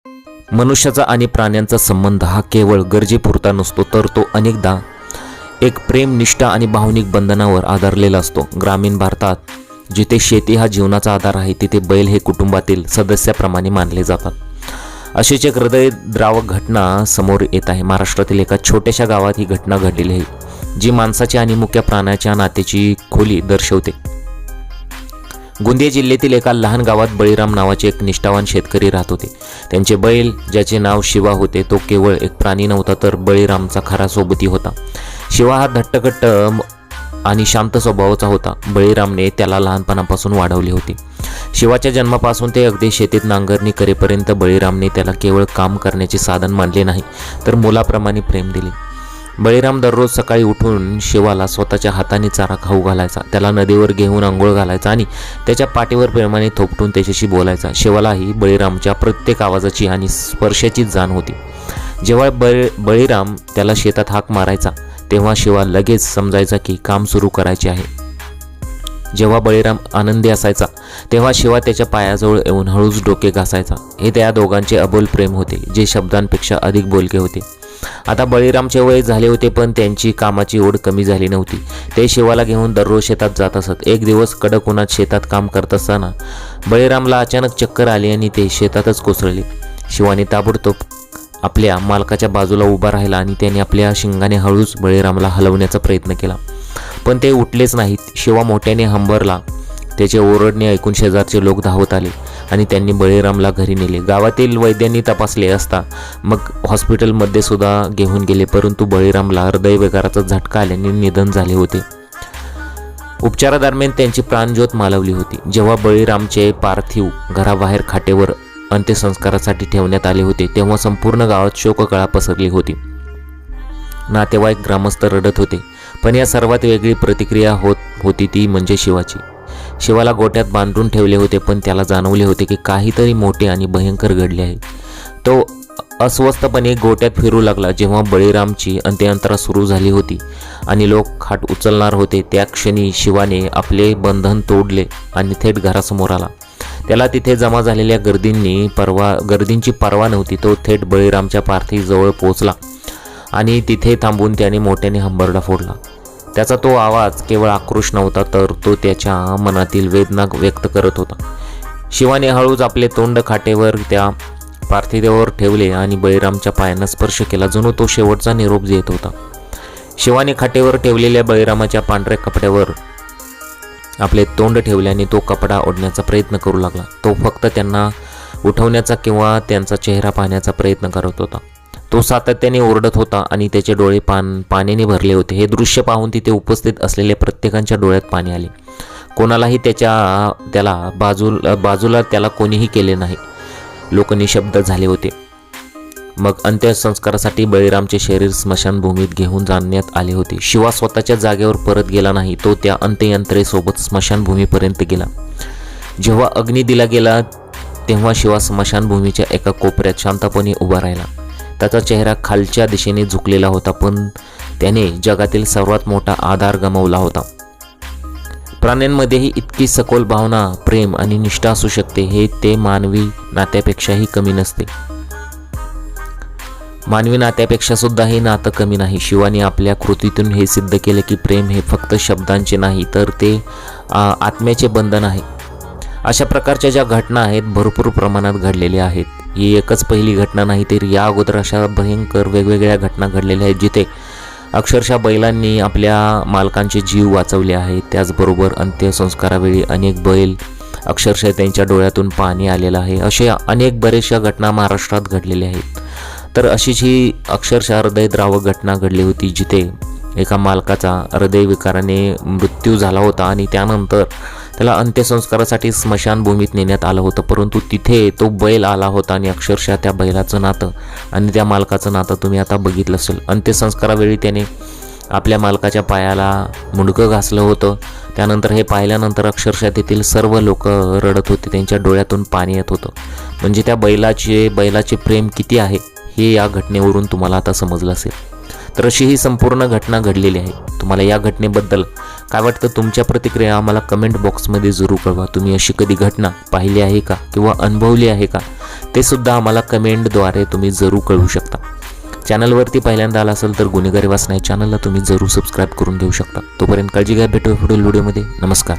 मनुष्याचा आणि प्राण्यांचा संबंध हा केवळ गरजेपुरता नसतो, तर तो अनेकदा एक प्रेम, निष्ठा आणि भावनिक बंधनावर आधारलेला असतो. ग्रामीण भारतात जिथे शेती हा जीवनाचा आधार आहे, तिथे बैल हे कुटुंबातील सदस्याप्रमाणे मानले जातात. अशीच एक हृदयद्रावक घटना समोर येत आहे. महाराष्ट्रातील एका छोट्याशा गावात ही घटना घडलेली आहे, जी माणसाच्या आणि मुख्य प्राण्याच्या नात्याची खोली दर्शवते. गोंदिया जिल्ह्यातील एका लहान गावात बळीराम नावाचे एक निष्ठावान शेतकरी राहत होते. त्यांचे बैल, ज्याचे नाव शिवा होते, तो केवळ एक प्राणी नव्हता, तर बळीरामचा खरा सोबती होता. शिवा हा धट्टकट्ट आणि शांत स्वभावाचा होता. बळीरामने त्याला लहानपणापासून वाढवले होते. शिवाच्या जन्मापासून ते अगदी शेतीत नांगरणी करेपर्यंत बळीरामने त्याला केवळ काम करण्याचे साधन मानले नाही, तर मुलाप्रमाणे प्रेम दिले. बळीराम दररोज सकाळी उठून शिवाला स्वतःच्या हाताने चारा खाऊ घालायचा, त्याला नदीवर घेऊन आंघोळ घालायचा आणि त्याच्या पाठीवर प्रेमाने थोपटून त्याच्याशी बोलायचा. शिवालाही बळीरामच्या प्रत्येक आवाजाची आणि स्पर्शाची जाण होती. जेव्हा बळीराम त्याला शेतात हाक मारायचा, तेव्हा शिवा लगेच समजायचा की काम सुरू करायचे आहे. जेव्हा बळीराम आनंदी असायचा, तेव्हा शिवा त्याच्या पायाजवळ येऊन हळूच डोके घासायचा. हे त्या दोघांचे अबोल प्रेम होते, जे शब्दांपेक्षा अधिक बोलके होते. आता बळीरामचे वय झाले होते, पण त्यांची कामाची ओढ कमी झाली नव्हती. ते शिवाला घेऊन दररोज शेतात जात असत. एक दिवस कडक उन्हात शेतात काम करत असताना बळीरामला अचानक चक्कर आली आणि ते शेतातच कोसळले. शिवाने ताबडतोब आपल्या मालकाच्या बाजूला उभा राहिला आणि त्याने आपल्या शिंगाने हळूच बळीरामला हलवण्याचा प्रयत्न केला, पण ते उठलेच नाहीत. शिवा मोठ्याने हंबरला. त्याचे ओरडणे ऐकून शेजारचे लोक धावत आले आणि त्यांनी बळीरामला घरी नेले. गावातील वैद्यांनी तपासले असता मग हॉस्पिटलमध्ये सुद्धा घेऊन गेले, परंतु बळीरामला हृदयविकाराचा झटका आल्याने निधन झाले होते. उपचारादरम्यान त्यांची प्राणज्योत मालवली होती. जेव्हा बळीरामचे पार्थिव घराबाहेर खाटेवर अंत्यसंस्कारासाठी ठेवण्यात आले होते, तेव्हा संपूर्ण गावात शोककळा पसरली होती. नातेवाईक, ग्रामस्थ रडत होते, पण या सर्वात वेगळी प्रतिक्रिया होती ती म्हणजे शिवाची. शिवाला गोट्यात बांधून ठेवले होते, पण त्याला जाणवले होते की काहीतरी मोठे आणि भयंकर घडले आहे. तो अस्वस्थपणे गोट्यात फिरू लागला. जेव्हा बळीरामची अंत्ययात्रा सुरू झाली होती आणि लोक खाट उचलणार होते, त्या क्षणी शिवाने आपले बंधन तोडले आणि थेट घरासमोर आला. त्याला तिथे जमा झालेल्या गर्दींची पर्वा नव्हती. तो थेट बळीरामच्या पार्थिवाजवळ पोहोचला आणि तिथे थांबून त्याने मोठ्याने हंबरडा फोडला. त्याचा तो आवाज केवळ आक्रोश नव्हता, तर तो त्याच्या मनातील वेदना व्यक्त करत होता. शिवाने हळूच आपले तोंड खाटेवर त्या पार्थिवावर ठेवले आणि बळीरामच्या पायांना स्पर्श केला, जणू तो शेवटचा निरोप देत होता. शिवाने खाटेवर ठेवलेल्या बळीरामाच्या पांढऱ्या कपड्यावर आपले तोंड ठेवल्याने तो कपडा ओढण्याचा प्रयत्न करू लागला. तो फक्त त्यांना उठवण्याचा किंवा त्यांचा चेहरा पाहण्याचा प्रयत्न करत होता. तो सातत्याने ओरडत होता आणि त्याचे डोळे पाण्याने भरले होते. हे दृश्य पाहून तिथे उपस्थित असलेल्या प्रत्येकाच्या डोळ्यात पाणी आले. कोणालाही बाजूला त्याला कोणीही केले नाही. लोक निशब्द झाले होते. मग अंत्यसंस्कारासाठी बळीरामचे शरीर स्मशानभूमीत घेऊन जाण्यात आले होते. शिवा स्वतःच्या जागेवर परत गेला नाही. तो त्या अंत्ययात्रेसोबत स्मशानभूमीपर्यंत गेला. जेव्हा अग्नी दिला गेला, तेव्हा शिवा स्मशानभूमीच्या एका कोपऱ्यात शांतपणे उभा राहिला. त्याचा चेहरा खालच्या दिशेने झुकलेला होता, पण त्याने जगातील सर्वात मोठा आधार गमावला होता. प्राण्यांमध्येही इतकी सखोल भावना, प्रेम आणि निष्ठा असू शकते, हे ते मानवी नात्यापेक्षाही कमी नसते. मानवी नात्यापेक्षा सुद्धा हे नातं कमी नाही. शिवाने आपल्या कृतीतून हे सिद्ध केले की प्रेम हे फक्त शब्दांचे नाही, तर ते आत्म्याचे बंधन आहे. अशा प्रकारच्या ज्या घटना आहेत, भरपूर प्रमाणात घडलेल्या आहेत. ही एकच पहिली घटना नाही, तर या अगोदर अशा भयंकर वेगवेगळ्या घटना घडलेल्या आहेत, जिथे अक्षरशः बैलांनी आपल्या मालकांचे जीव वाचवले आहेत. त्याचबरोबर अंत्यसंस्कारावेळी अनेक बैल अक्षरशः त्यांच्या डोळ्यातून पाणी आलेलं आहे. अशा बऱ्याचशा घटना महाराष्ट्रात घडलेल्या आहेत. तर अशीच ही अक्षरशः हृदयद्रावक घटना घडली होती, जिथे एका मालकाचा हृदयविकाराने मृत्यू झाला होता आणि त्यानंतर त्याला अंत्यसंस्कारासाठी स्मशानभूमीत नेण्यात आलं होतं. परंतु तिथे तो बैल आला होता आणि अक्षरशः त्या बैलाचं नातं आणि त्या मालकाचं नातं तुम्ही आता बघितलं असेल. अंत्यसंस्कारावेळी त्याने आपल्या मालकाच्या पायाला मुंडकं घासलं होतं. त्यानंतर हे पाहिल्यानंतर अक्षरशः तेथील सर्व लोक रडत होते, त्यांच्या डोळ्यातून पाणी येत होतं. म्हणजे त्या बैलाचे प्रेम किती आहे हे या घटनेवरून तुम्हाला आता समजलं असेल. तर अशी ही संपूर्ण घटना घडलेली आहे. तुम्हाला या घटनेबद्दल काय वाटतं तुमच्या प्रतिक्रिया आम्हाला कमेंट बॉक्समध्ये जरूर कळवा. तुम्ही अशी कधी घटना पाहिली आहे का किंवा अनुभवली आहे का ते सुद्धा आम्हाला कमेंटद्वारे तुम्ही जरूर कळवू शकता. चॅनलवरती पहिल्यांदा आला असेल तर गुन्हेगारी वाचना या चॅनलला तुम्ही जरूर सबस्क्राईब करून घेऊ शकता. तोपर्यंत काळजी घ्या. भेटूया पुढील व्हिडिओमध्ये. नमस्कार.